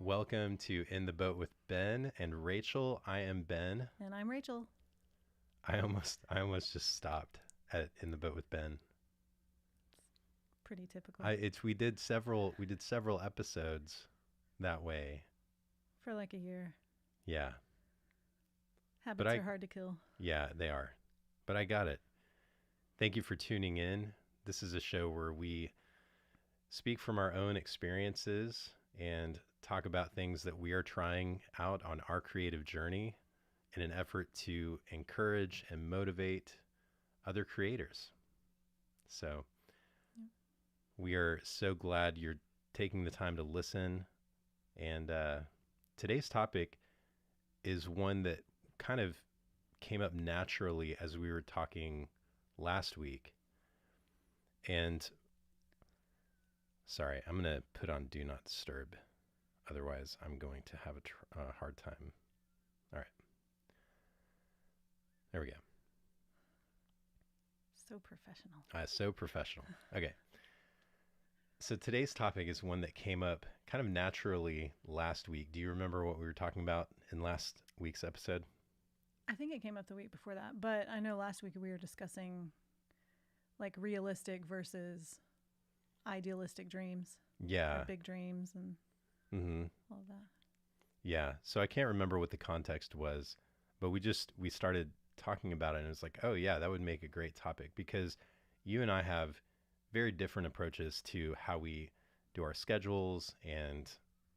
Welcome to In the Boat with Ben and Rachel. I am Ben. And I'm Rachel. I almost just stopped at In the Boat with Ben. Pretty typical. We did several episodes that way. For like a year. Yeah. But Habits are hard to kill. yeah, they are. But I got it. Thank you for tuning in. This is a show where we speak from our own experiences and talk about things that we are trying out on our creative journey in an effort to encourage and motivate other creators. So Yep. we are so glad you're taking the time to listen. And today's topic is one that kind of came up naturally as we were talking last week. And sorry, I'm going to put on Do Not Disturb. Otherwise, I'm going to have a hard time. All right. There we go. So professional. So professional. Okay. So today's topic is one that came up kind of naturally last week. Do you remember what we were talking about in last week's episode? I think it came up the week before that, but I know last week we were discussing like realistic versus idealistic dreams. Yeah. Like big dreams and Mm-hmm. all of that. Yeah. So I can't remember what the context was, but we started talking about it and it was like, oh yeah, that would make a great topic because you and I have very different approaches to how we do our schedules and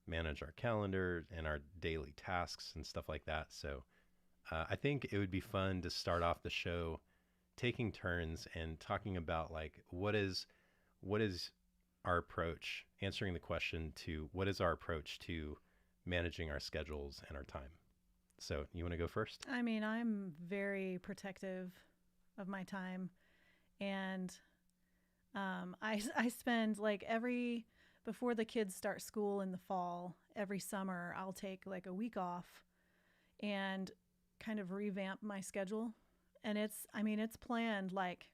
manage our calendar and our daily tasks and stuff like that. So I think it would be fun to start off the show taking turns and talking about like what is our approach, answering the question to what is our approach to managing our schedules and our time. So you want to go first? I mean, I'm very protective of my time. And I spend like before the kids start school in the fall, every summer, I'll take like a week off and kind of revamp my schedule. And it's planned like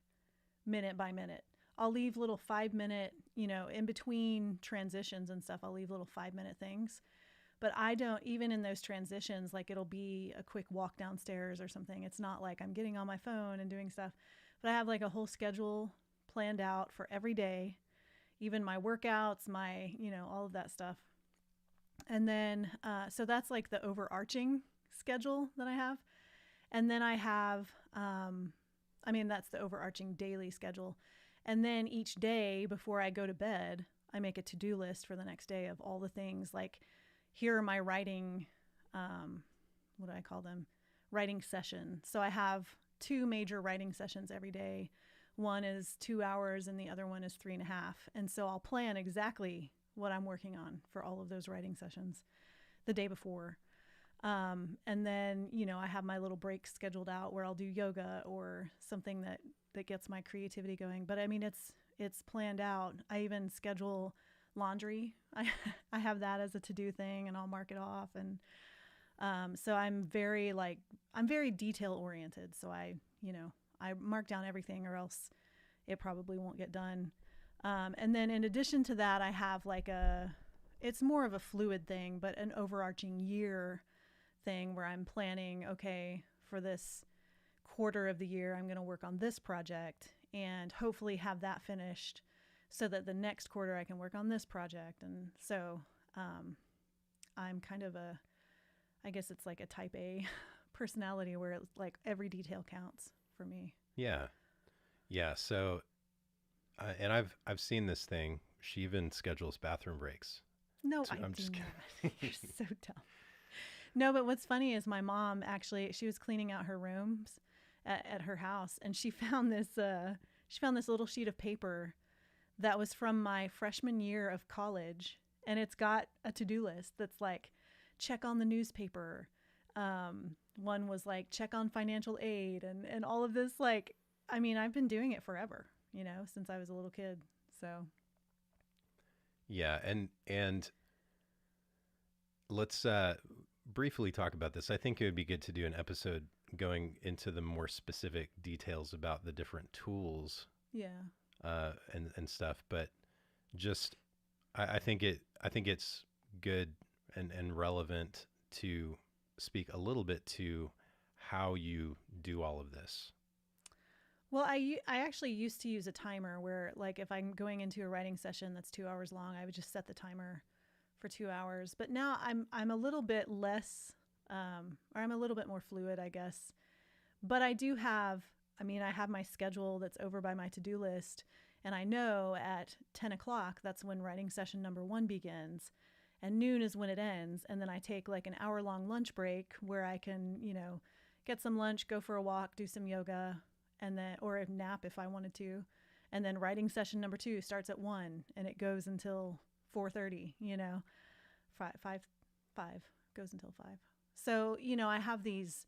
minute by minute. I'll leave little 5 minute, in between transitions and stuff, I'll leave little 5 minute things. But I don't, even in those transitions, like it'll be a quick walk downstairs or something. It's not like I'm getting on my phone and doing stuff. But I have like a whole schedule planned out for every day, even my workouts, all of that stuff. And then, so that's like the overarching schedule that I have. And then I have, that's the overarching daily schedule. And then each day before I go to bed, I make a to-do list for the next day of all the things like, here are my writing, what do I call them? Writing session. So I have 2 major writing sessions every day. One is 2 hours and the other one is 3.5. And so I'll plan exactly what I'm working on for all of those writing sessions the day before. And then, I have my little breaks scheduled out where I'll do yoga or something that gets my creativity going. But I mean, it's planned out. I even schedule laundry. I have that as a to-do thing and I'll mark it off. And so I'm very detail oriented. So I mark down everything or else it probably won't get done. And then in addition to that, I have it's more of a fluid thing, but an overarching year thing where I'm planning, okay, for this quarter of the year, I'm going to work on this project and hopefully have that finished so that the next quarter I can work on this project. And so I'm kind of I guess it's like a type A personality where it's like every detail counts for me. Yeah. Yeah. So, and I've seen this thing. She even schedules bathroom breaks. No, So I I'm do just not. You're so dumb. No, but what's funny is my mom actually, she was cleaning out her rooms at her house and she found this little sheet of paper that was from my freshman year of college. And it's got a to-do list that's like, check on the newspaper. One was like, check on financial aid and all of this. Like, I mean, I've been doing it forever, since I was a little kid. So. Yeah. And let's briefly talk about this. I think it would be good to do an episode going into the more specific details about the different tools Yeah. And stuff. But just, I think it's good and relevant to speak a little bit to how you do all of this. Well, I actually used to use a timer where, like, if I'm going into a writing session that's 2 hours long, I would just set the timer for 2 hours. But now I'm a little bit less, or I'm a little bit more fluid, I guess. But I do have, I mean, I have my schedule that's over by my to-do list, and I know at 10 o'clock that's when writing session number 1 begins, and noon is when it ends. And then I take like an hour-long lunch break where I can, get some lunch, go for a walk, do some yoga, and then, or a nap if I wanted to. And then writing session number 2 starts at 1 and it goes until 4:30, 5 goes until 5. So, I have these,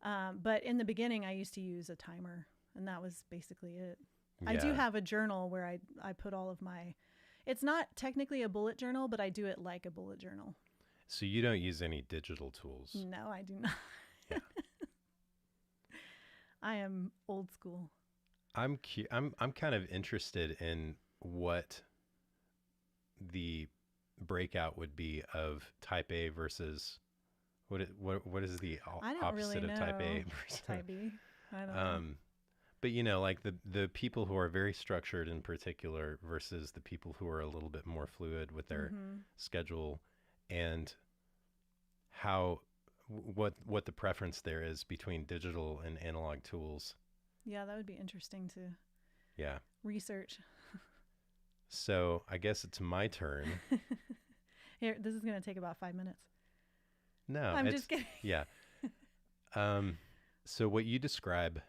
but in the beginning I used to use a timer, and that was basically it. Yeah. I do have a journal where I put all of my, it's not technically a bullet journal, but I do it like a bullet journal. So you don't use any digital tools? No, I do not. Yeah. I am old school. I'm kind of interested in what the breakout would be of type A versus what is the opposite really of type A know. versus Type B. I don't know. But like the people who are very structured in particular versus the people who are a little bit more fluid with their schedule, and how what the preference there is between digital and analog tools. Yeah, that would be interesting to research. So I guess it's my turn. Here, this is going to take about 5 minutes. No, I'm just kidding. Yeah. So what you describe,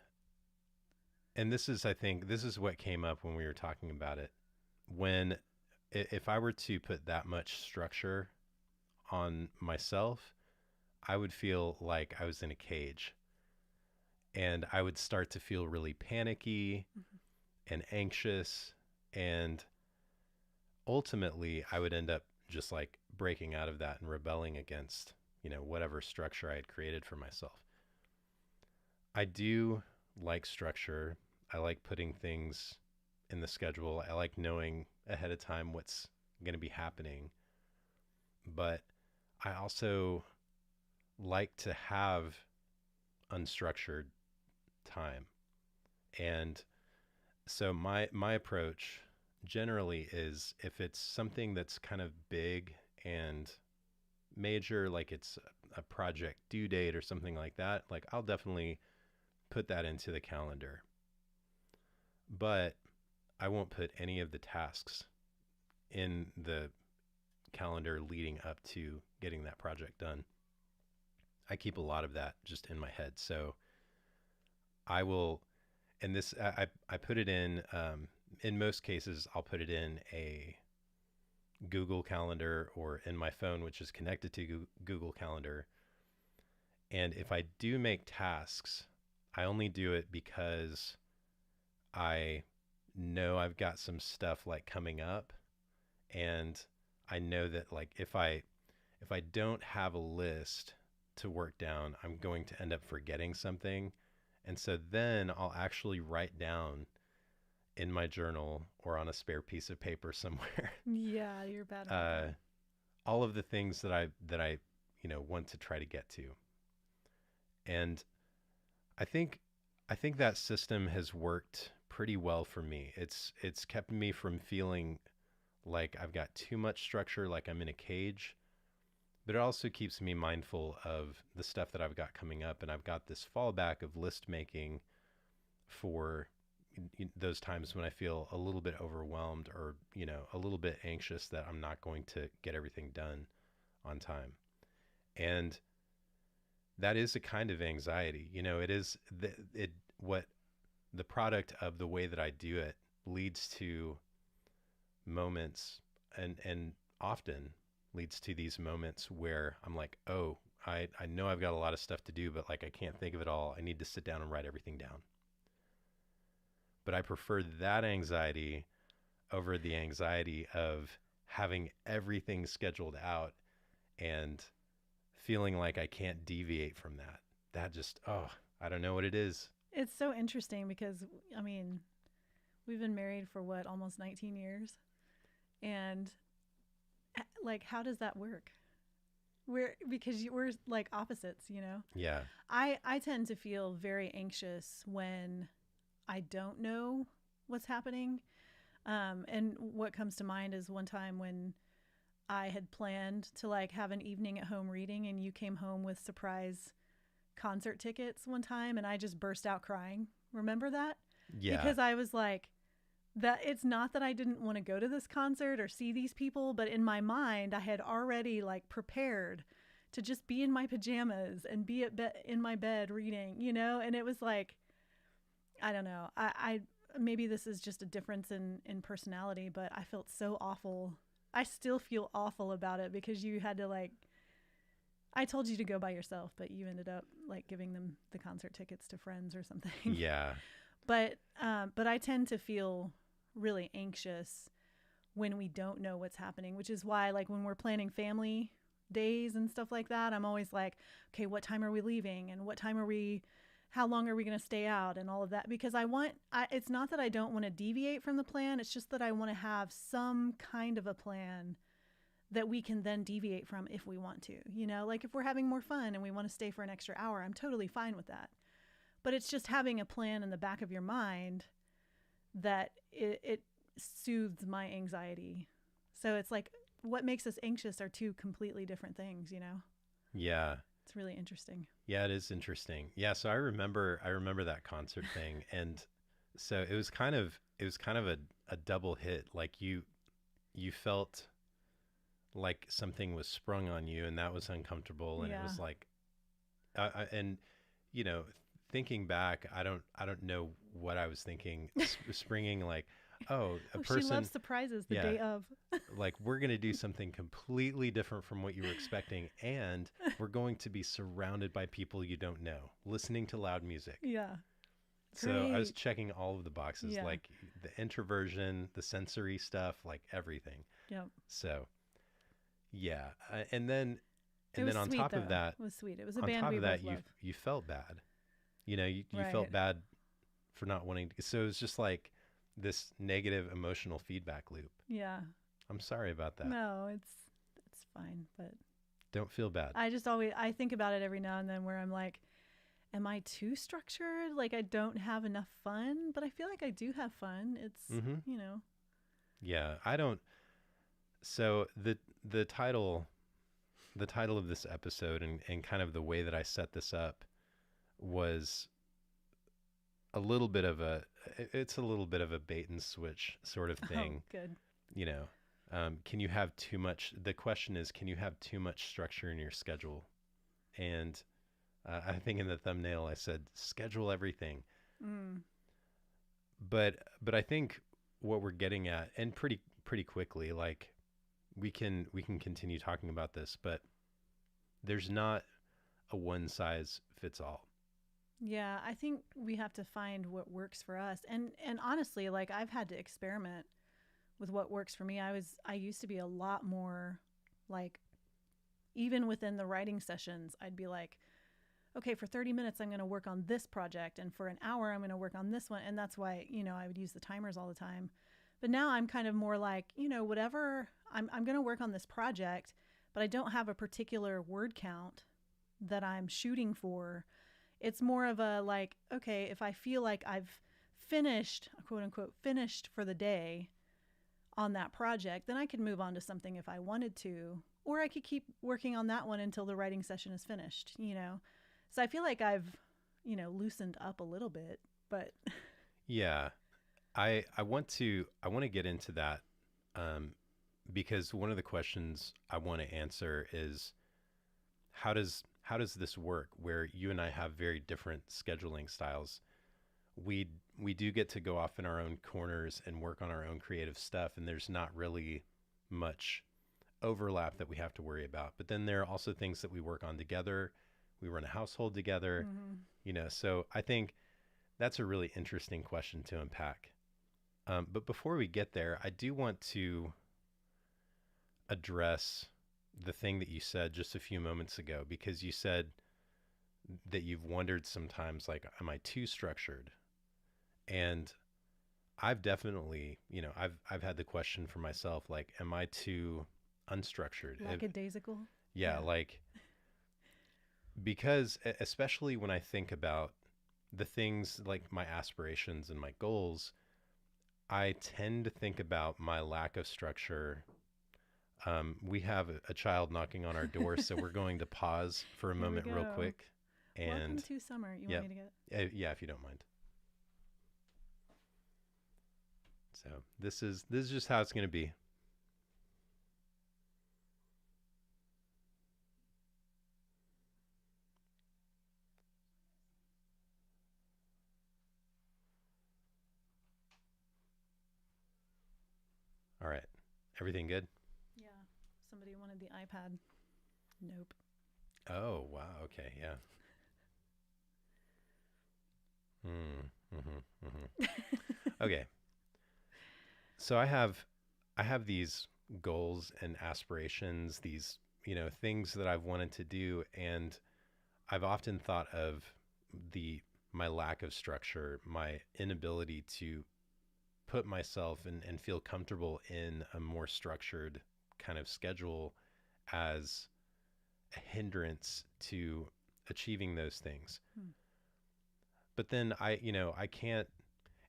and I think this is what came up when we were talking about it. If I were to put that much structure on myself, I would feel like I was in a cage, and I would start to feel really panicky and anxious, and ultimately I would end up just like breaking out of that and rebelling against, whatever structure I had created for myself. I do like structure. I like putting things in the schedule. I like knowing ahead of time what's going to be happening. But I also like to have unstructured time. And so my approach generally is, if it's something that's kind of big and major, like it's a project due date or something like that, like I'll definitely put that into the calendar. But I won't put any of the tasks in the calendar leading up to getting that project done. I keep a lot of that just in my head. So I will, and this, I put it in most cases, I'll put it in a Google Calendar or in my phone, which is connected to Google Calendar. And if I do make tasks, I only do it because I know I've got some stuff like coming up, and I know that like if I don't have a list to work down, I'm going to end up forgetting something. And so then I'll actually write down in my journal or on a spare piece of paper somewhere. Yeah, you're bad at that. All of the things that I want to try to get to. And I think that system has worked pretty well for me. It's kept me from feeling like I've got too much structure, like I'm in a cage, but it also keeps me mindful of the stuff that I've got coming up. And I've got this fallback of list making for those times when I feel a little bit overwhelmed or, a little bit anxious that I'm not going to get everything done on time. And that is a kind of anxiety. It is what the product of the way that I do it leads to moments, and often leads to these moments where I'm like, oh, I know I've got a lot of stuff to do, but like I can't think of it all. I need to sit down and write everything down. But I prefer that anxiety over the anxiety of having everything scheduled out and feeling like I can't deviate from that. That just, I don't know what it is. It's so interesting because, I mean, we've been married for almost 19 years. And like, how does that work? we're like opposites, you know. Yeah. I tend to feel very anxious when I don't know what's happening. And what comes to mind is one time when I had planned to like have an evening at home reading, and you came home with surprise concert tickets one time, and I just burst out crying. Remember that? Yeah. Because I was like, that it's not that I didn't want to go to this concert or see these people, but in my mind, I had already like prepared to just be in my pajamas and be in my bed reading, you know? And it was like, I don't know. I maybe this is just a difference in personality, but I felt so awful. I still feel awful about it because you had to like, I told you to go by yourself, but you ended up like giving them the concert tickets to friends or something. Yeah. But I tend to feel really anxious when we don't know what's happening, which is why like when we're planning family days and stuff like that, I'm always like, okay, what time are we leaving, and how long are we going to stay out, and all of that, because it's not that I don't want to deviate from the plan. It's just that I want to have some kind of a plan that we can then deviate from if we want to, you know, like if we're having more fun and we want to stay for an extra hour, I'm totally fine with that. But it's just having a plan in the back of your mind that it soothes my anxiety. So it's like what makes us anxious are two completely different things, you know? Yeah. It's really interesting. Yeah, it is interesting. Yeah, so I remember that concert thing, and so it was kind of a double hit. Like you felt like something was sprung on you, and that was uncomfortable, and it Yeah. was like and you know, thinking back, I don't know what I was thinking springing like, oh, a person, she loves surprises the yeah, day of. like we're going to do something completely different from what you were expecting, and we're going to be surrounded by people you don't know, listening to loud music. Yeah. So I was Great. checking all of the boxes, Yeah. like the introversion, the sensory stuff, like everything. Yep. So yeah, and then It was on sweet, top though. of that, It was sweet. It was a on band top we of that, both love. you felt bad. You know, you Right. felt bad for not wanting to. So it was just like this negative emotional feedback loop. Yeah. I'm sorry about that. No, it's fine, but Don't feel bad. I think about it every now and then where I'm like, am I too structured? Like I don't have enough fun, but I feel like I do have fun. It's, Mm-hmm. you know. Yeah, I don't. So the title of this episode, and kind of the way that I set this up was a little bit of it's a little bit of a bait and switch sort of thing. Oh, good. You know, can you have too much? The question is, can you have too much structure in your schedule? And I think in the thumbnail I said schedule everything. Mm. But I think what we're getting at, and pretty quickly, like we can continue talking about this, but there's not a one size fits all. Yeah, I think we have to find what works for us. And honestly, like I've had to experiment with what works for me. I used to be a lot more like, even within the writing sessions, I'd be like, okay, for 30 minutes I'm going to work on this project, and for an hour I'm going to work on this one. And that's why, you know, I would use the timers all the time. But now I'm kind of more like, you know, whatever, I'm going to work on this project, but I don't have a particular word count that I'm shooting for. It's more of a like, okay, if I feel like I've finished, quote unquote, finished for the day on that project, then I could move on to something if I wanted to, or I could keep working on that one until the writing session is finished, you know? So I feel like I've, you know, loosened up a little bit, but Yeah, I want to get into that, because one of the questions I want to answer is how does this work where you and I have very different scheduling styles? We do get to go off in our own corners and work on our own creative stuff, and there's not really much overlap that we have to worry about. But then there are also things that we work on together. We run a household together, you know, so I think that's a really interesting question to unpack. But before we get there, I do want to address the thing that you said just a few moments ago, because you said that you've wondered sometimes, like, am I too structured? And I've definitely, you know, I've had the question for myself, like, am I too unstructured? lackadaisical. Yeah, like because especially when I think about the things like my aspirations and my goals, I tend to think about my lack of structure. We have a child knocking on our door, so we're going to pause for a Here we moment real go. quick. Welcome And to summer. You want yep, me to get? yeah, if you don't mind. So this is just how it's going to be. All right, everything good? Yeah. Somebody wanted the iPad. Nope. Oh wow, okay, yeah. Okay, so I have these goals and aspirations, these things that I've wanted to do, and I've often thought of the my lack of structure, my inability to put myself and feel comfortable in a more structured kind of schedule as a hindrance to achieving those things. Hmm. But then I can't,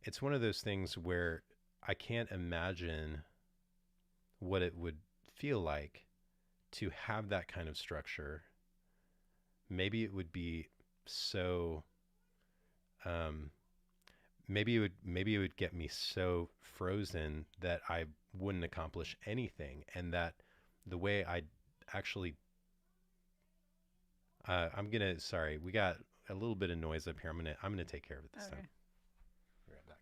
it's one of those things where I can't imagine what it would feel like to have that kind of structure. Maybe it would be so um, maybe it would get me so frozen that I wouldn't accomplish anything, and that the way I actually I'm gonna sorry, we got a little bit of noise up here. I'm gonna take care of it this Okay. time. Be right back.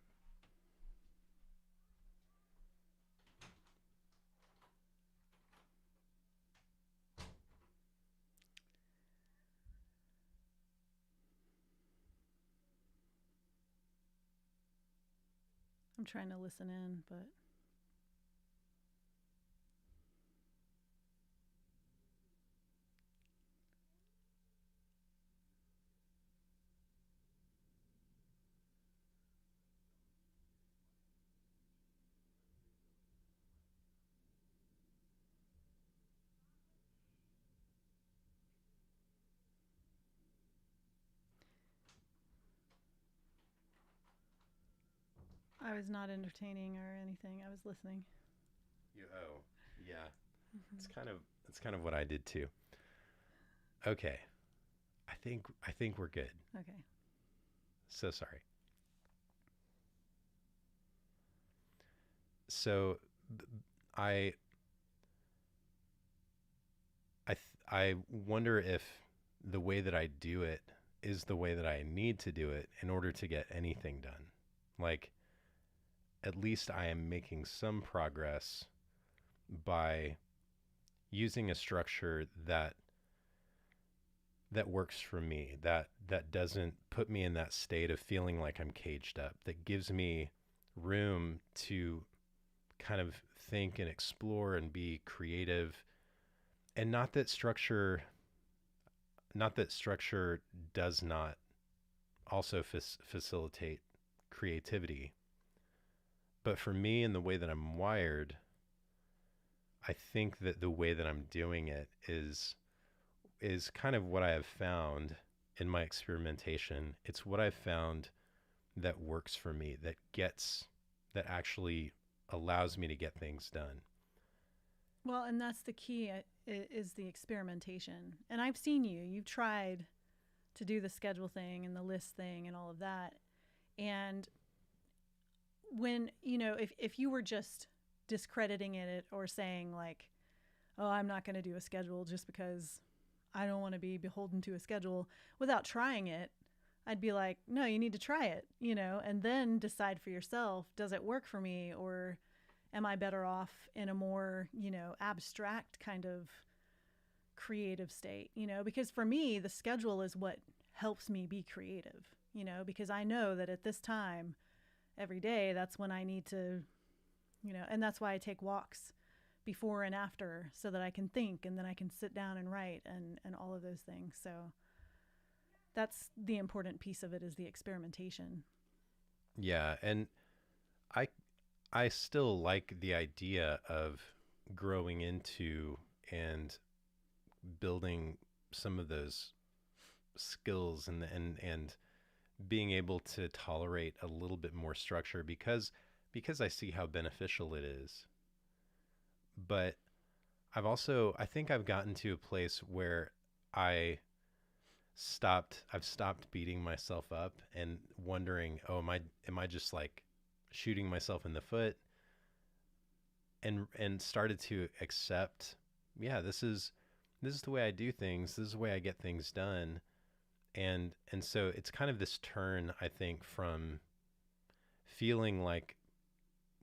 I'm trying to listen in, but I was not entertaining or anything. I was listening. Oh yeah, Hmm. it's kind of what I did too. Okay, I think we're good. Okay. So sorry. So I I wonder if the way that I do it is the way that I need to do it in order to get anything done. Like, at least I am making some progress by using a structure that works for me, that doesn't put me in that state of feeling like I'm caged up, that gives me room to kind of think and explore and be creative. And not that structure does not also facilitate creativity. But for me, in the way that I'm wired, I think that the way that I'm doing it is kind of what I have found in my experimentation. It's what I've found that works for me, that actually allows me to get things done. Well, and that's the key is the experimentation. And I've seen you. You've tried to do the schedule thing and the list thing and all of that. And when, if you were just discrediting it or saying like, "Oh, I'm not going to do a schedule just because I don't want to be beholden to a schedule," without trying it, I'd be like, "No, you need to try it, and then decide for yourself, does it work for me, or am I better off in a more, abstract kind of creative state, because for me, the schedule is what helps me be creative, because I know that at this time every day, that's when I need to, and that's why I take walks before and after so that I can think and then I can sit down and write and all of those things. So that's the important piece of it is the experimentation. Yeah, and I I still like the idea of growing into and building some of those skills and being able to tolerate a little bit more structure because I see how beneficial it is. But I think I've gotten to a place where I I've stopped beating myself up and wondering, oh, am I just like shooting myself in the foot, and started to accept, yeah, this is the way I do things. This is the way I get things done. And so it's kind of this turn, I think, from feeling like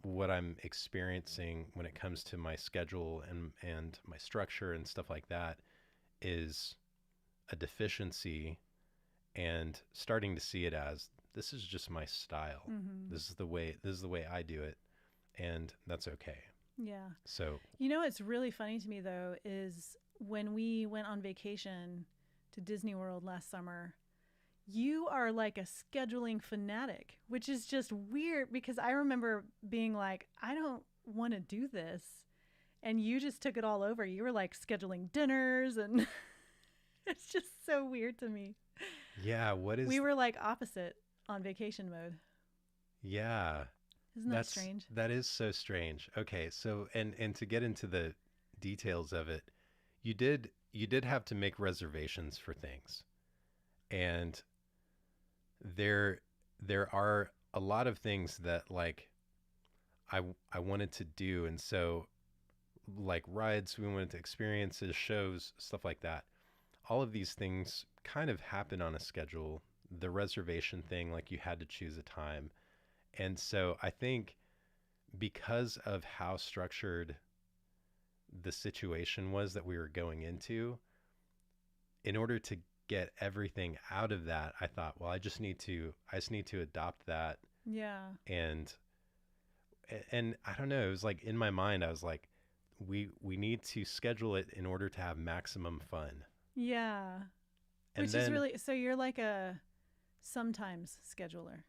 what I'm experiencing when it comes to my schedule and my structure and stuff like that is a deficiency, and starting to see it as, this is just my style. Mm-hmm. This is the way I do it, and that's okay. Yeah. So, You know what's really funny to me though is when we went on vacation to Disney World last summer, you are like a scheduling fanatic, which is just weird because I remember being like, I don't want to do this. And you just took it all over. You were like scheduling dinners and it's just so weird to me. yeah, We were like opposite on vacation mode. yeah, Isn't that strange? that is so strange. Okay, so and to get into the details of it, you did have to make reservations for things. And there there are a lot of things that like I wanted to do, and so like rides, we wanted to experiences, shows, stuff like that. All of these things kind of happen on a schedule. The reservation thing, like you had to choose a time. And so I think because of how structured the situation was that we were going into, in order to get everything out of that, I thought, well, I just need to adopt that. Yeah. And I don't know, it was like in my mind, I was like, we need to schedule it in order to have maximum fun. Yeah. And Which then is really, so you're like a sometimes scheduler,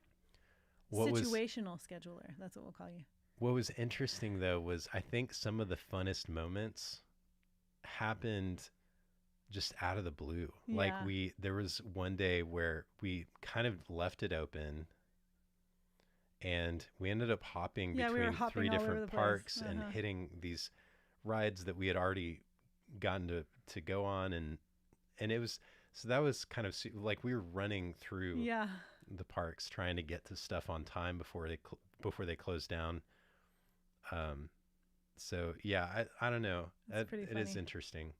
what was situational scheduler. That's what we'll call you. what was interesting though was I think some of the funnest moments happened just out of the blue. Like Yeah. there was one day where we kind of left it open, and we ended up hopping Yeah, we were between three hopping all over different the place. parks and Uh-huh. hitting these rides that we had already gotten to go on, and it was, so that was kind of like we were running through Yeah. the parks trying to get to stuff on time before before they closed down. Um, so yeah, I don't know. That's pretty It is funny. interesting.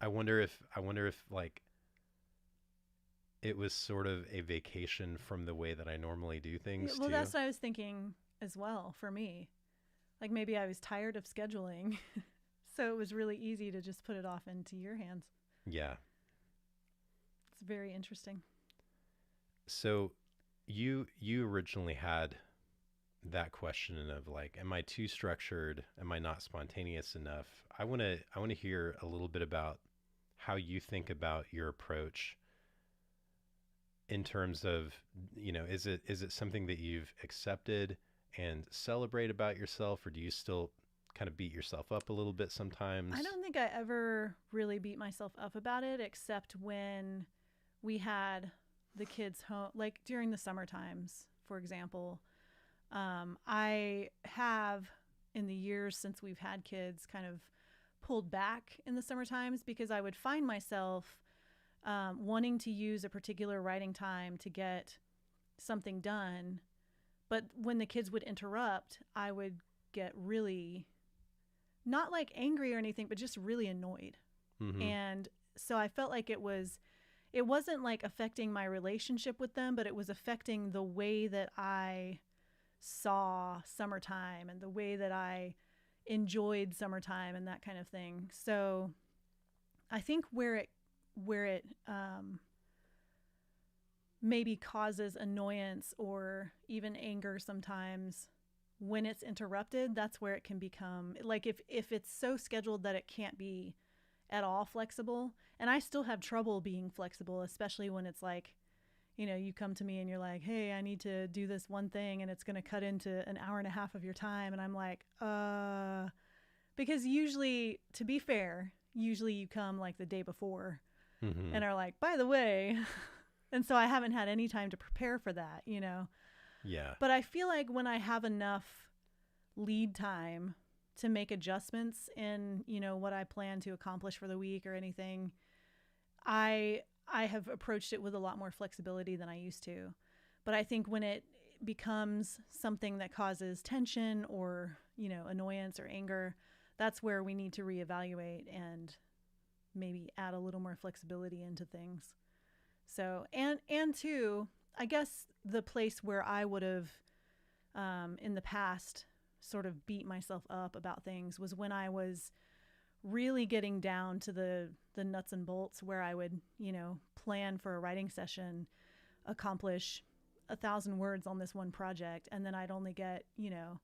I wonder if like it was sort of a vacation from the way that I normally do Yeah, things well, too. that's what I was thinking as well for me. Like maybe I was tired of scheduling. So it was really easy to just put it off into your hands. Yeah. It's very interesting. So you originally had that question of like, am I too structured? Am I not spontaneous enough? I want to hear a little bit about how you think about your approach in terms of, is it something that you've accepted and celebrate about yourself, or do you still kind of beat yourself up a little bit sometimes? I don't think I ever really beat myself up about it except when we had the kids home, like during the summer times, for example. I have, in the years since we've had kids, kind of pulled back in the summer times because I would find myself wanting to use a particular writing time to get something done. But when the kids would interrupt, I would get really, not like angry or anything, but just really annoyed. Mm-hmm. And so I felt like it wasn't like affecting my relationship with them, but it was affecting the way that I saw summertime and the way that I enjoyed summertime and that kind of thing. So I think where it maybe causes annoyance or even anger sometimes when it's interrupted, that's where it can become like if it's so scheduled that it can't be at all flexible. And I still have trouble being flexible, especially when it's like, you come to me and you're like, hey, I need to do this one thing and it's going to cut into an hour and a half of your time. And I'm like, because usually, to be fair, usually you come like the day before Mm-hmm. and are like, by the way. And so I haven't had any time to prepare for that, you know. Yeah. But I feel like when I have enough lead time to make adjustments in, you know, what I plan to accomplish for the week or anything, I have approached it with a lot more flexibility than I used to. But I think when it becomes something that causes tension or, you know, annoyance or anger, that's where we need to reevaluate and maybe add a little more flexibility into things. So, and two, I guess the place where I would have in the past sort of beat myself up about things was when I was really getting down to the nuts and bolts, where I would, you know, plan for a writing session, accomplish 1,000 words on this one project, and then I'd only get, you know,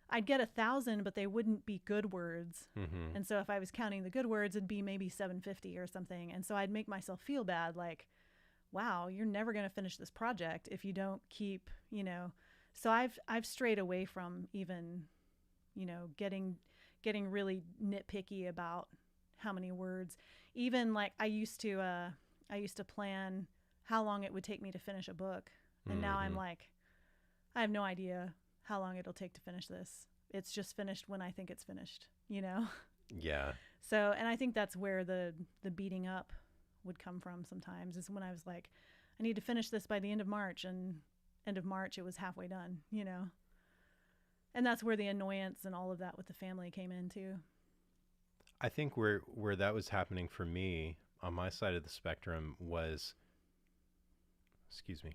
I'd get 1,000, but they wouldn't be good words. Mm-hmm. And so if I was counting the good words, it'd be maybe 750 or something. And so I'd make myself feel bad, like, wow, you're never going to finish this project if you don't keep, you know. So I've strayed away from even, you know, getting really nitpicky about how many words. Even like I used to plan how long it would take me to finish a book, and now I'm Mm-hmm. like, I have no idea how long it'll take to finish this. It's just finished when I think it's finished, you know. Yeah. So, and I think that's where the beating up would come from sometimes, is when I was like, I need to finish this by the end of March, and end of March it was halfway done, you know. And that's where the annoyance and all of that with the family came in too. I think where that was happening for me on my side of the spectrum was, excuse me,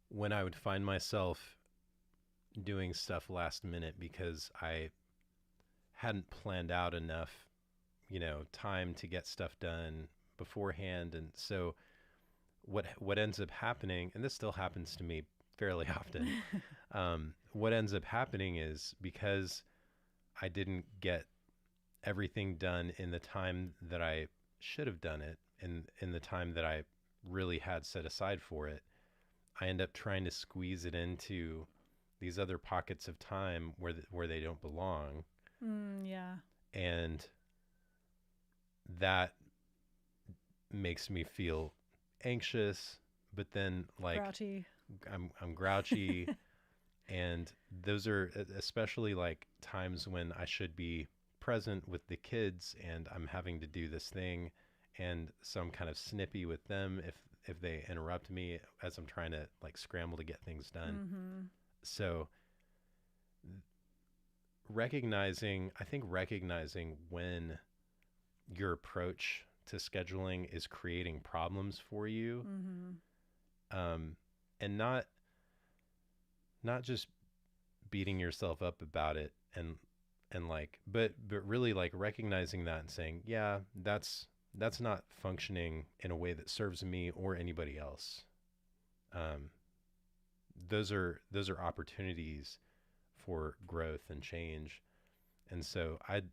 when I would find myself doing stuff last minute because I hadn't planned out enough, you know, time to get stuff done beforehand. And so what ends up happening, and this still happens to me fairly often, what ends up happening is, because I didn't get everything done in the time that I should have done it, in the time that I really had set aside for it, I end up trying to squeeze it into these other pockets of time where they don't belong, Yeah. and that makes me feel anxious. But then, like, Grouchy. I'm grouchy, and those are especially like times when I should be present with the kids, and I'm having to do this thing, and so I'm kind of snippy with them if they interrupt me as I'm trying to like scramble to get things done. Mm-hmm. So I think recognizing when your approach to scheduling is creating problems for you, Mm-hmm. and not just beating yourself up about it, and like, but really like recognizing that and saying, yeah, that's not functioning in a way that serves me or anybody else. um those are opportunities for growth and change. And so I'd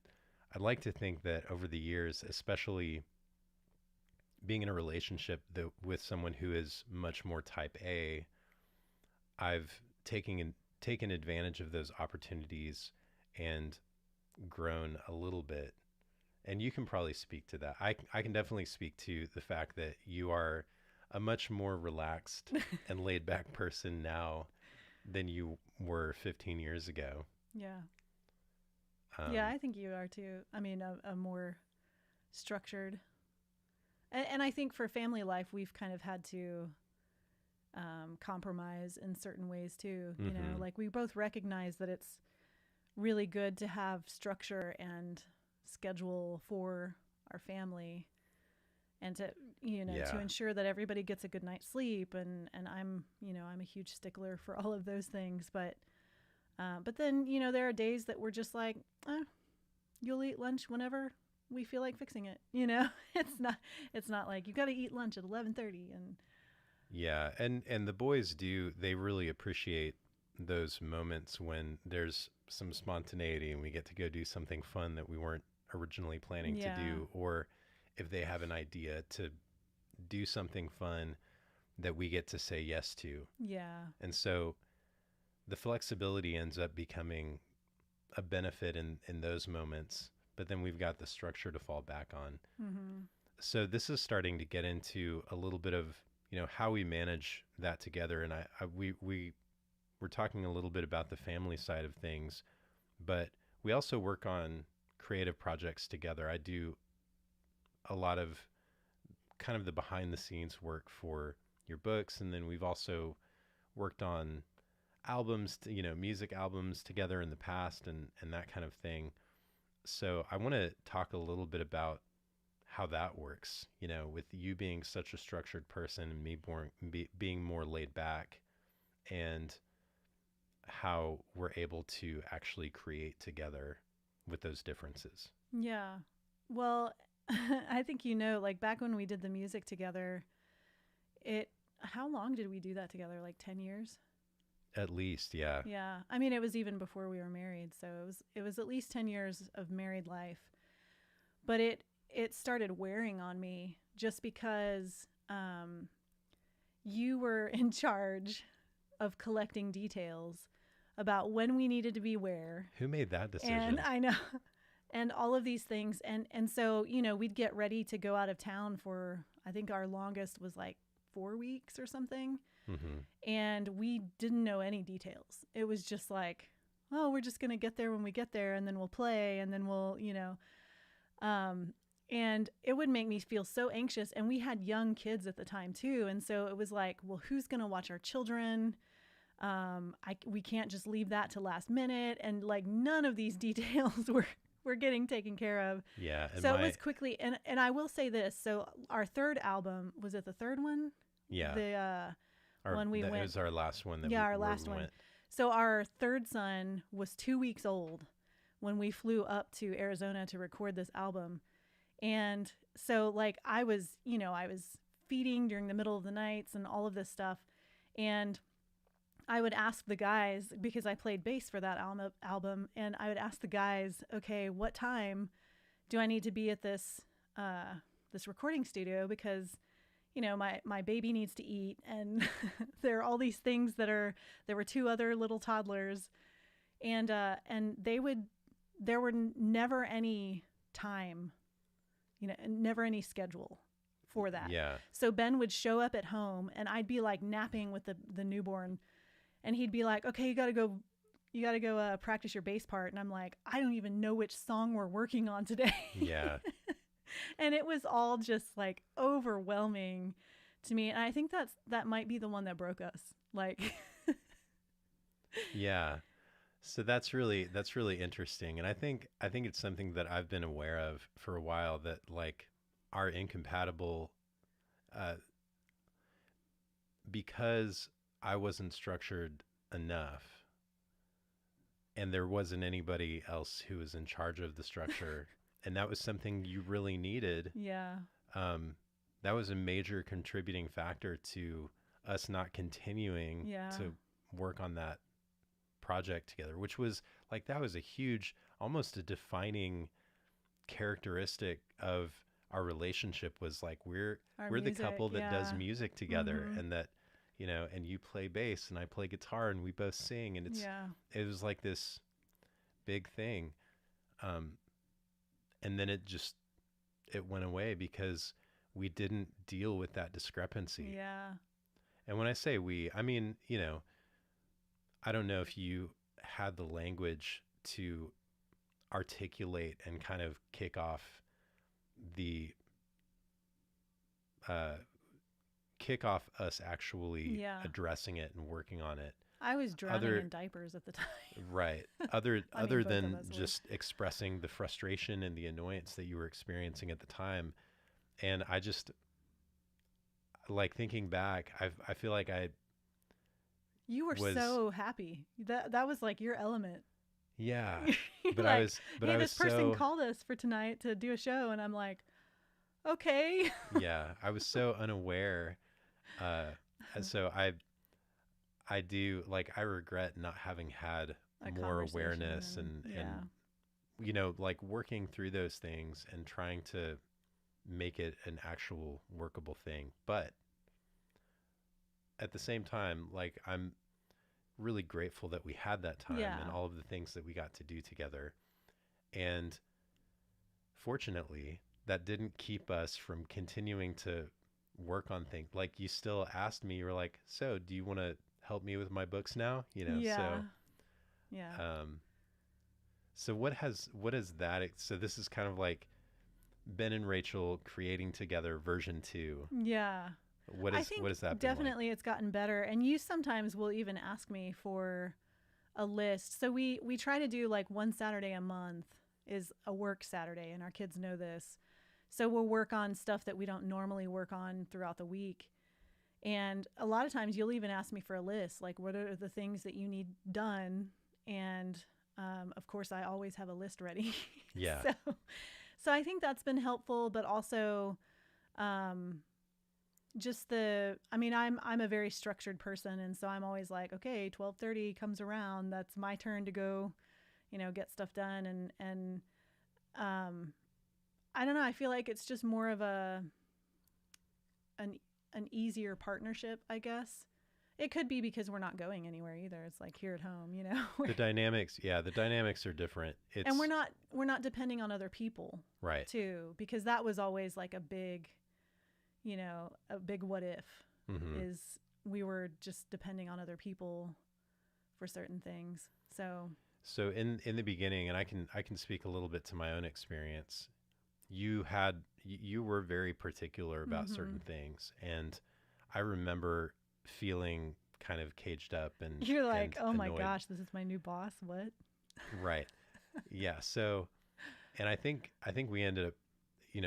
like to think that over the years, especially being in a relationship with someone who is much more type A, I've taken advantage of those opportunities and grown a little bit. And you can probably speak to that. I can definitely speak to the fact that you are a much more relaxed and laid back person now than you were 15 years ago. Yeah. Yeah, Um, I think you are too. I mean, a more structured. And I think for family life, we've kind of had to compromise in certain ways too. You know, mhm. like we both recognize that it's really good to have structure and schedule for our family, and to, you know, to Yeah. ensure that everybody gets a good night's sleep. And I'm, you know, I'm a huge stickler for all of those things. But then, you know, there are days that we're just like, you'll eat lunch whenever we feel like fixing it. You know, it's not like you got to eat lunch at 11:30. And Yeah. And the boys they really appreciate those moments when there's some spontaneity and we get to go do something fun that we weren't originally planning to yeah, do, or if they have an idea to do something fun that we get to say yes to. yeah, And so the flexibility ends up becoming a benefit in those moments, but then we've got the structure to fall back on. Mm-hmm. So this is starting to get into a little bit of, how we manage that together. And we we're talking a little bit about the family side of things, but we also work on creative projects together. I do a lot of kind of the behind the scenes work for your books, and then we've also worked on albums, music albums together in the past, and that kind of thing. So I want to talk a little bit about how that works, with you being such a structured person and me being more laid back, and how we're able to actually create together with those differences. Yeah. Well, I think like back when we did the music together, how long did we do that together? Like 10 years? At least, yeah. Yeah. I mean, it was even before we were married, so it was at least 10 years of married life. But it started wearing on me just because you were in charge of collecting details about when we needed to be where. Who made that decision? And I know. And all of these things. And so, we'd get ready to go out of town for, I think our longest was like 4 weeks or something. Mm-hmm. And we didn't know any details. It was just like, oh, we're just going to get there when we get there, and then we'll play, and then we'll, and it would make me feel so anxious. And we had young kids at the time too. And so it was like, well, who's going to watch our children? We can't just leave that to last minute. And like none of these details were getting taken care of. Yeah. So it was quickly. And I will say this. So our third album, was it the third one? Yeah. When we went. It was our last one. Our last one. Went. So our third son was 2 weeks old when we flew up to Arizona to record this album. And so like I was feeding during the middle of the nights and all of this stuff. And I would ask the guys, because I played bass for that album, and I would ask the guys, okay, what time do I need to be at this recording studio? Because, my baby needs to eat, and there are all these things there were 2 other little toddlers, and there were never any time, never any schedule for that. Yeah. So Ben would show up at home, and I'd be like napping with the newborn, and he'd be like, okay, you got to go practice your bass part. And I'm like, I don't even know which song we're working on today. Yeah. And it was all just like overwhelming to me. And I think that might be the one that broke us. Like, yeah. So that's really interesting. And I think it's something that I've been aware of for a while, that like our incompatible, because I wasn't structured enough, and there wasn't anybody else who was in charge of the structure. And that was something you really needed. Yeah. That was a major contributing factor to us not continuing to work on that project together, which was like, that was a huge, almost a defining characteristic of our relationship, was like, we're the couple that does music together. Mm-hmm. And that, and you play bass and I play guitar and we both sing, and it was like this big thing. And then it went away because we didn't deal with that discrepancy. Yeah. And when I say we, I mean, I don't know if you had the language to articulate and kind of kick off us actually addressing it and working on it. I was drowning in diapers at the time. Right. Other than just expressing the frustration and the annoyance that you were experiencing at the time. And I just, like, thinking back, I feel like you were so happy. That was like your element. Yeah. But like, this person called us for tonight to do a show, and I'm like, okay. Yeah. I was so unaware. And so I do, like, I regret not having had more awareness and, like, working through those things and trying to make it an actual workable thing. But at the same time, like, I'm really grateful that we had that time Yeah. and all of the things that we got to do together. And fortunately, that didn't keep us from continuing to work on things. Like you still asked me, you were like, "So, do you want to help me with my books now?" You know, Yeah. so Yeah. um so what is that? So this is kind of like Ben and Rachel creating together version 2. Yeah. I What think has that been like? definitely it's gotten better. And you sometimes will even ask me for a list. So we try to do like one Saturday a month is a work Saturday, and our kids know this. So we'll work on stuff that we don't normally work on throughout the week. And a lot of times you'll even ask me for a list, like what are the things that you need done? And of course, I always have a list ready. Yeah. So I think that's been helpful, but also um, just I'm a very structured person, and so I'm always like, okay, 12:30 comes around, that's my turn to go, get stuff done, and um, I don't know, I feel like it's just more of an an easier partnership, I guess. It could be because we're not going anywhere either. It's like here at home, The dynamics, yeah, the dynamics are different. It's and we're not depending on other people right. too, because that was always like a big what if Hmm. is we were just depending on other people for certain things. So So in the beginning, and I can speak a little bit to my own experience. You were very particular about certain mhm. things, and I remember feeling kind of caged up You're like, and oh my annoyed. gosh, this is my new boss. What? Right. Yeah. So, and I think we ended up,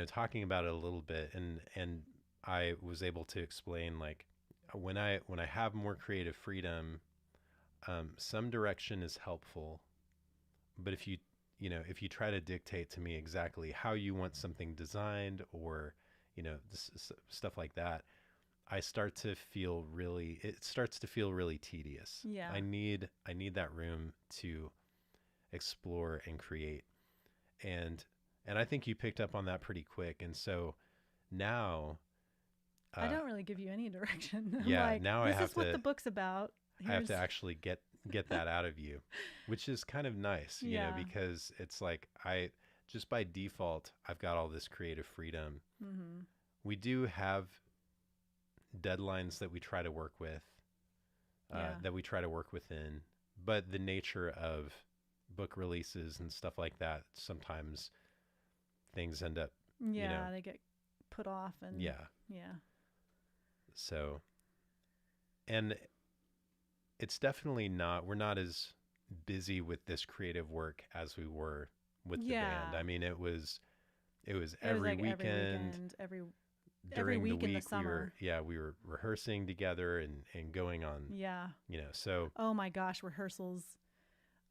talking about it a little bit, and I was able to explain like when I have more creative freedom, some direction is helpful, but if you try to dictate to me exactly how you want something designed or stuff like that, it starts to feel really tedious. Yeah. I need that room to explore and create. And and I think you picked up on that pretty quick. And so now, I uh don't really give you any direction. I'm yeah, like, now this is what the book's about. I have Here's to actually get that out of you, which is kind of nice, yeah. because it's like I just by default I've got all this creative freedom. Mhm. We do have deadlines that we try to work with, Yeah. that we try to work within, but the nature of book releases and stuff like that, sometimes things end up, you know, Yeah, they get put off and yeah. yeah. So, and it's definitely not, we're not as busy with this creative work as we were with the band. Yeah. I mean, it was It was every like every weekend. weekend, every During the week in the week we were summer. yeah, we were rehearsing together and going on, Yeah. so Oh my gosh, rehearsals.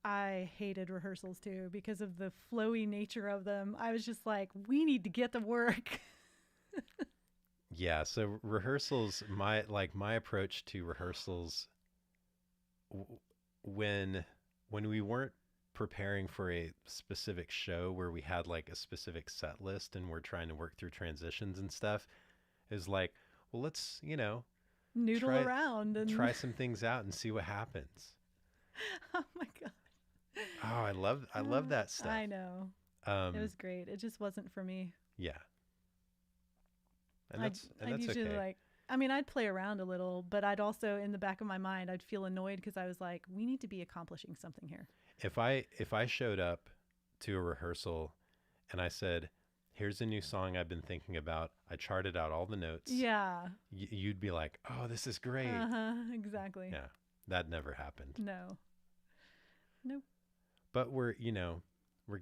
I hated rehearsals too because of the flowy nature of them. I was just like, we need to get to work. yeah, so rehearsals, my approach to rehearsals, w- when we weren't preparing for a specific show where we had like a specific set list and we're trying to work through transitions and stuff, is like, well, let's, Noodle try around and try some things out and see what happens. oh my god. Oh, I love that stuff. I know. It Um, was great. It just wasn't for me. yeah, and I'd that's I'd usually okay. like I'd play around a little, but I'd also in the back of my mind I'd feel annoyed because I was like, we need to be accomplishing something here. If I showed up to a rehearsal and I said, "Here's a new song I've been thinking about," I charted out all the notes. Yeah. You'd be like, "Oh, this is great." Uh-huh. Exactly. Yeah, that never happened. No. Nope. But we're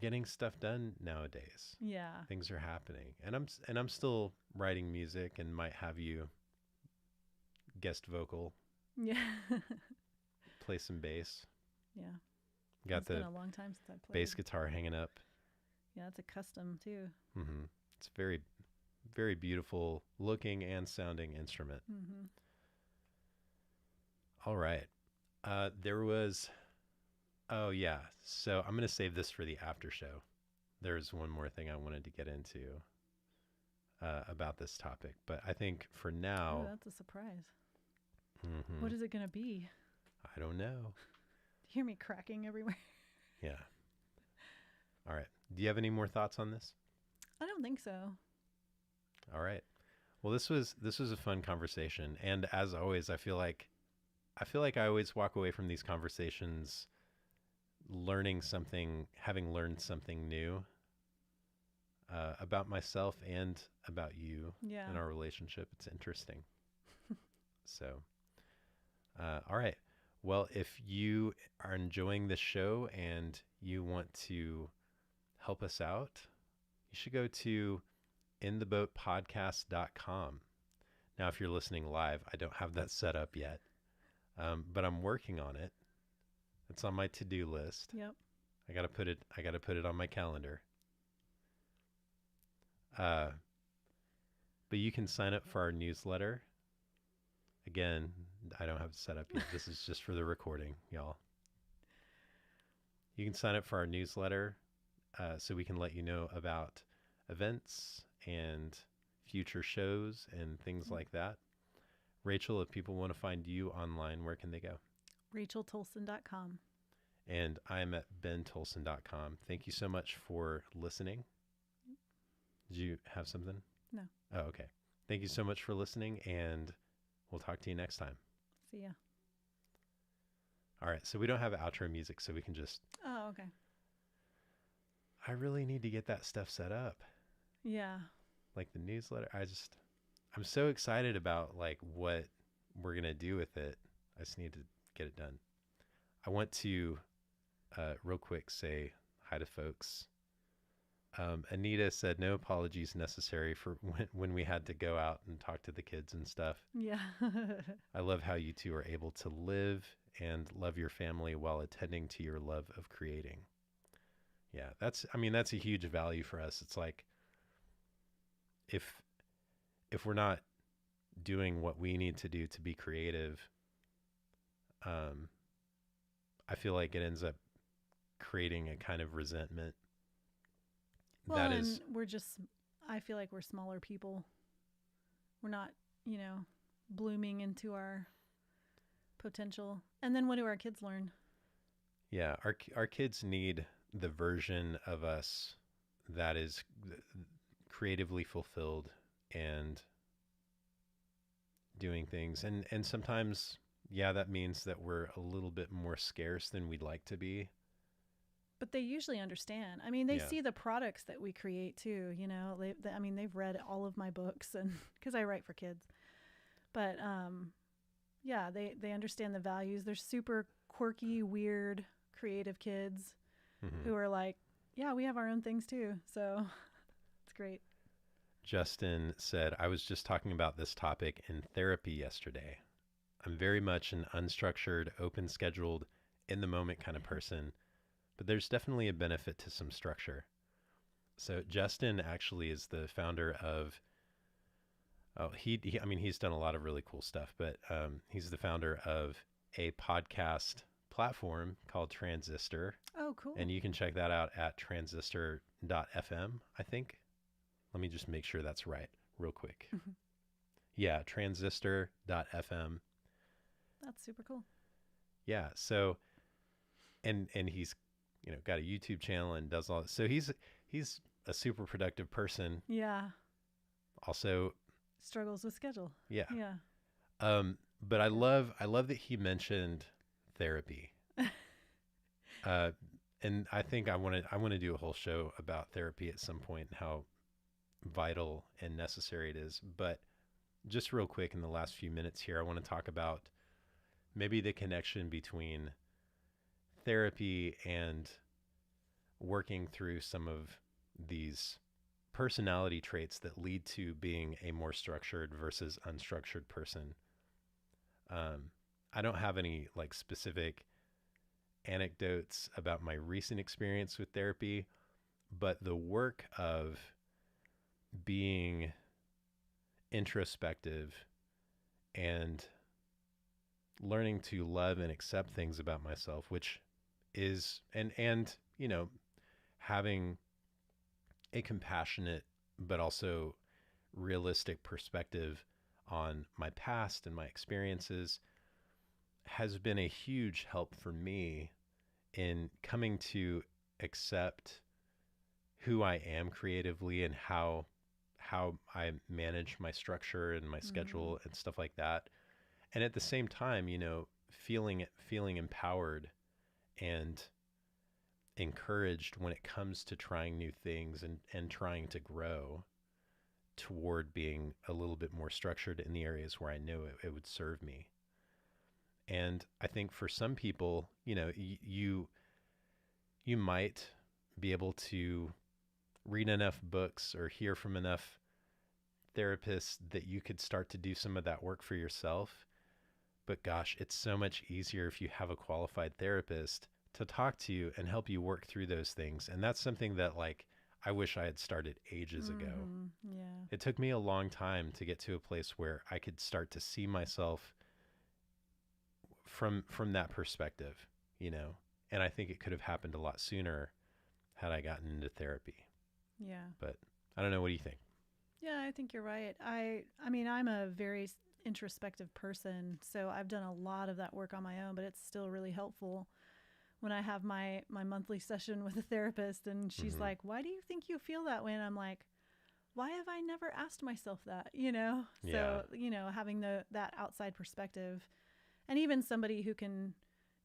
getting stuff done nowadays. Yeah. Things are happening, and I'm still writing music and might have you guest vocal, Yeah. play some bass. Yeah. Got It's been the a long time since I played. bass guitar hanging up. Yeah, it's a custom too. It's very, very beautiful looking and sounding instrument. Mm-hmm. All right. There was, oh yeah. So I'm going to save this for the after show. There's one more thing I wanted to get into, about this topic, but I think for Oh, now, that's a surprise. mhm, What is it going to be? I don't know. You hear me cracking everywhere? Yeah. All right. Do you have any more thoughts on this? I don't think so. All right. Well, this was a fun conversation, and as always, I always walk away from these conversations learning something, having learned something new about myself and about you Yeah. and our relationship. It's interesting. So, all right. Well, if you are enjoying this show and you want to help us out, you should go to intheboatpodcast.com. Now, if you're listening live, I don't have that set up yet, but I'm working on it. It's on my to-do list. Yep. I gotta put it on my calendar. But you can sign up for our newsletter. Again, I don't have it set up yet. This is just for the recording, y'all. You can sign up for our newsletter so we can let you know about events and future shows and things like that. Rachel, if people want to find you online, where can they go? RachelTolson.com. And I'm at bentolson.com. Thank you so much for listening. Did you have something? No. Oh, okay. Thank you so much for listening, and we'll talk to you next time. See ya. All right. So we don't have outro music, so we can just... Oh, okay. I really need to get that stuff set up. Yeah. Like the newsletter. I'm so excited about like what we're going to do with it. I just need to get it done. I want to real quick say hi to folks. Anita said no apologies necessary for when we had to go out and talk to the kids and stuff. Yeah. I love how you two are able to live and love your family while attending to your love of creating. Yeah, that's a huge value for us. It's like if we're not doing what we need to do to be creative, I feel like it ends up creating a kind of resentment. Well, That and is, I feel like we're smaller people. We're not, blooming into our potential. And then what do our kids learn? yeah, our kids need the version of us that is creatively fulfilled and doing things. And sometimes, yeah, that means that we're a little bit more scarce than we'd like to be. But they usually understand. I mean, they Yeah. see the products that we create too, they've read all of my books and because I write for kids. But yeah, they understand the values. They're super quirky, weird, creative kids who are like, yeah, we have our own things too. So it's great. Justin said, I was just talking about this topic in therapy yesterday. I'm very much an unstructured, open scheduled, in the moment kind of person, but there's definitely a benefit to some structure. So Justin actually is the founder of, he's done a lot of really cool stuff, but he's the founder of a podcast platform called Transistor. Oh, cool. And you can check that out at transistor.fm, I think. Let me just make sure that's right real quick. Mhm. Yeah, transistor.fm. That's super cool. Yeah, so and he's got a YouTube channel and does all. So he's a super productive person. Yeah. Also Struggles with schedule. Yeah. Yeah. But I love that he mentioned therapy. And I think I want to do a whole show about therapy at some point and how vital and necessary it is. But just real quick in the last few minutes here, I want to talk about maybe the connection between therapy and working through some of these personality traits that lead to being a more structured versus unstructured person. I don't have any like specific anecdotes about my recent experience with therapy, but the work of being introspective and learning to love and accept things about myself, which is, and having a compassionate but also realistic perspective on my past and my experiences has been a huge help for me in coming to accept who I am creatively and how I manage my structure and my Mm-hmm. schedule and stuff like that. And at the same time, feeling empowered and encouraged when it comes to trying new things and trying to grow toward being a little bit more structured in the areas where I know it would serve me. And I think for some people, you might be able to read enough books or hear from enough therapists that you could start to do some of that work for yourself. But gosh, it's so much easier if you have a qualified therapist to talk to you and help you work through those things. And that's something that, like, I wish I had started ages ago. Mm-hmm. Yeah. It took me a long time to get to a place where I could start to see myself from that perspective, you know. And I think it could have happened a lot sooner had I gotten into therapy. Yeah. But I don't know. What do you think? Yeah, I think you're right. I mean, I'm a very introspective person, so I've done a lot of that work on my own, but it's still really helpful when I have my monthly session with a therapist and she's Mm-hmm. like, "Why do you think you feel that way?" And I'm like, "Why have I never asked myself that?" You know? Yeah. So, having that outside perspective and even somebody who can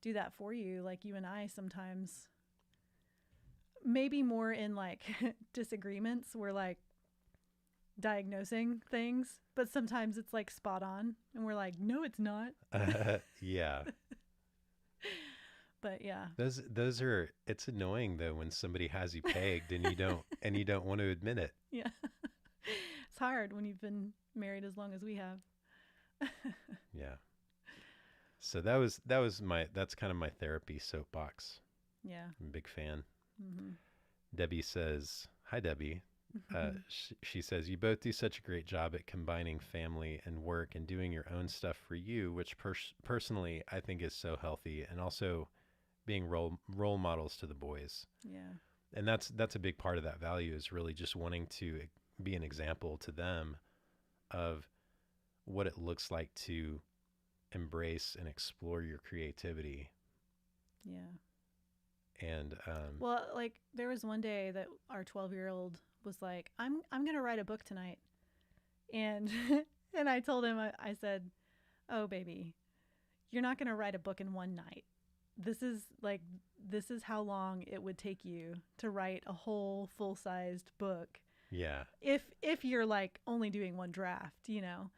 do that for you like you and I sometimes maybe more in like disagreements, we're like diagnosing things, but sometimes it's like spot on and we're like, no, it's not. Yeah. But yeah. Those are, it's annoying though when somebody has you pegged and you don't want to admit it. Yeah. It's hard when you've been married as long as we have. Yeah. So that's kind of my therapy soapbox. Yeah. I'm a big fan. Mm-hmm. Debbie says, "Hi Debbie." Mm-hmm. She says, "You both do such a great job at combining family and work and doing your own stuff for you, which personally I think is so healthy, and also being role models to the boys." Yeah. And that's a big part of that value, is really just wanting to be an example to them of what it looks like to embrace and explore your creativity. Yeah. And Well, like there was one day that our 12-year-old was like, I'm going to write a book tonight." And and I told him I said, "Oh, baby, you're not going to write a book in one night. This is like this is how long it would take you to write a whole full-sized book yeah, if you're like only doing one draft, you know."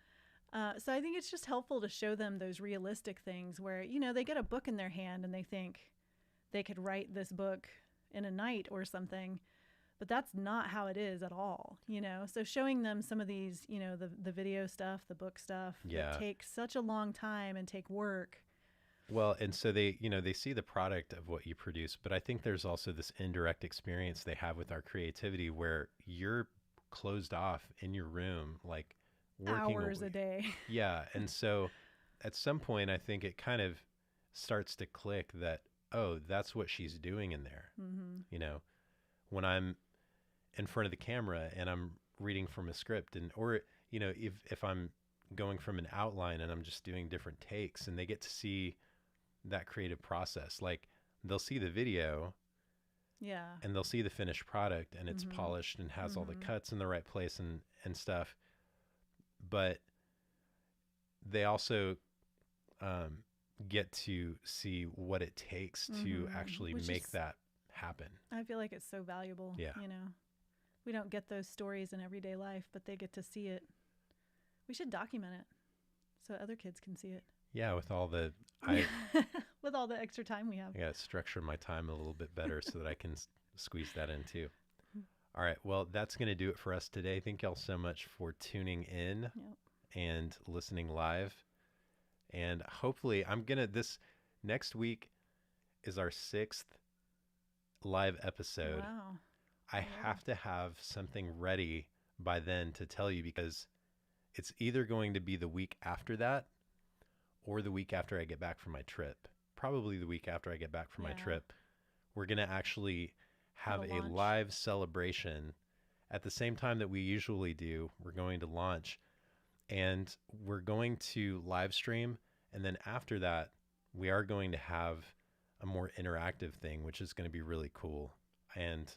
So I think it's just helpful to show them those realistic things where they get a book in their hand and they think they could write this book in a night or something, but that's not how it is at all, so showing them some of these, the video stuff, the book stuff that yeah. take such a long time and take work. Well, and so they see the product of what you produce, but I think there's also this indirect experience they have with our creativity where you're closed off in your room, like working Hours a away. day. Yeah. And so at some point, I think it kind of starts to click that, oh, that's what she's doing in there. Mm-hmm. You know, when I'm in front of the camera and I'm reading from a script, or, if I'm going from an outline and I'm just doing different takes, and they get to see that creative process. Like, they'll see the video Yeah. and they'll see the finished product and it's Mm-hmm. polished and has all the Mm-hmm. cuts in the right place and stuff. But they also um, get to see what it takes to Mm-hmm. actually Which make is, that happen. I feel like it's so valuable. Yeah. We don't get those stories in everyday life, but they get to see it. We should document it so other kids can see it. Yeah. With all the, Yeah. With all the extra time we have. I got to structure my time a little bit better so that I can squeeze that in too. All right. Well, that's going to do it for us today. Thank y'all so much for tuning in Yep. and listening live. And hopefully, this next week is our 6th live episode. Wow. I Yeah. have to have something ready by then to tell you, because it's either going to be the week after that or the week after I get back from my trip. Probably the week after I get back from my Yeah. trip. We're going to actually Have have a a launch. live celebration at the same time that we usually do. We're going to launch, and we're going to live stream. And then after that, we are going to have a more interactive thing, which is going to be really cool. And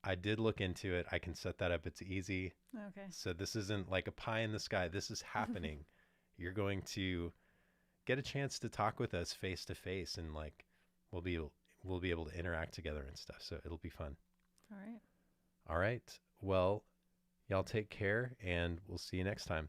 I did look into it. I can set that up. It's easy. Okay. So this isn't like a pie in the sky. This is happening. You're going to get a chance to talk with us face to face, and like we'll be able to interact together and stuff. So it'll be fun. All right. All right. Well, y'all take care, and we'll see you next time.